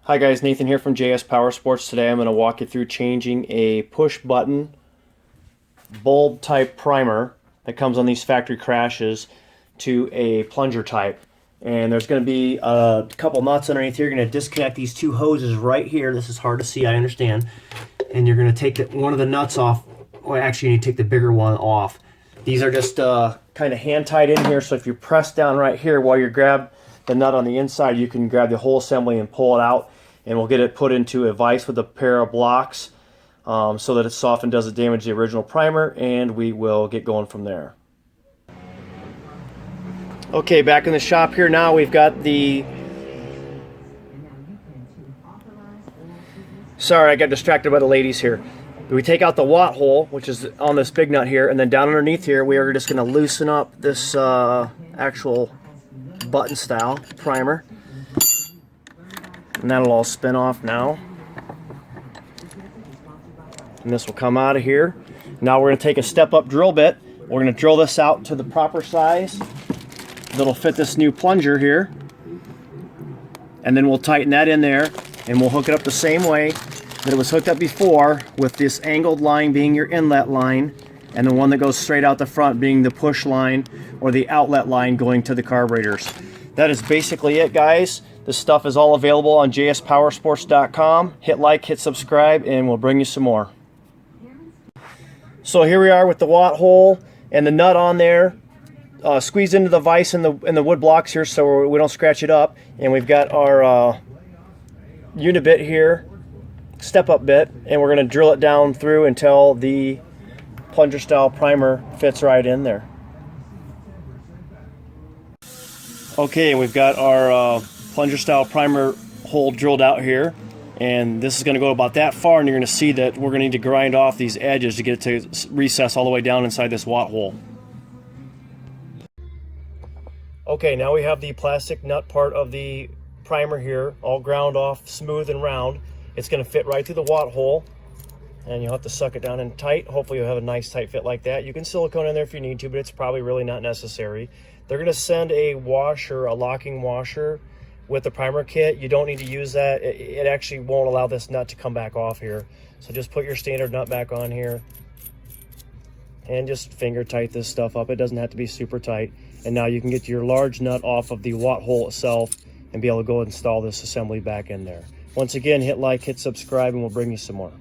Hi guys, Nathan here from JS Powersports. Today I'm going to walk you through changing a push button bulb type primer that comes on these factory Krashes to a plunger type. And there's going to be a couple nuts underneath here. You're going to disconnect these two hoses right here. This is hard to see, I understand. And you're going to take one of the nuts off. Well, actually you need to take the bigger one off. These are just kind of hand tied in here, so if you press down right here while you grab the nut on the inside, you can grab the whole assembly and pull it out, and we'll get it put into a vise with a pair of blocks so that it soft and doesn't damage the original primer, and we will get going from there. Okay, back in the shop here now. We've got the... Sorry, I got distracted by the ladies here. We take out the watt hole, which is on this big nut here, and then down underneath here we are just going to loosen up this actual button style primer. And that'll all spin off now. And this will come out of here. Now we're going to take a step-up drill bit. We're going to drill this out to the proper size that'll fit this new plunger here. And then we'll tighten that in there, and we'll hook it up the same way that it was hooked up before, with this angled line being your inlet line, and the one that goes straight out the front being the push line or the outlet line going to the carburetors. That is basically it, guys. This stuff is all available on jspowersports.com. Hit like, hit subscribe, and we'll bring you some more. So here we are with the watt hole and the nut on there. Squeeze into the vise in the wood blocks here so we don't scratch it up. And we've got our unibit here, step-up bit, and we're going to drill it down through until the plunger style primer fits right in there. Okay, we've got our plunger style primer hole drilled out here, and this is going to go about that far, and you're going to see that we're going to need to grind off these edges to get it to recess all the way down inside this watt hole. Okay, now we have the plastic nut part of the primer here all ground off smooth and round. It's going to fit right through the watt hole, and you'll have to suck it down in tight. Hopefully you'll have a nice tight fit like that. You can silicone in there if you need to, but it's probably really not necessary. They're going to send a washer, a locking washer, with the primer kit. You don't need to use that. It actually won't allow this nut to come back off here. So just put your standard nut back on here and just finger tight this stuff up. It doesn't have to be super tight. And now you can get your large nut off of the watt hole itself and be able to go install this assembly back in there. Once again, hit like, hit subscribe, and we'll bring you some more.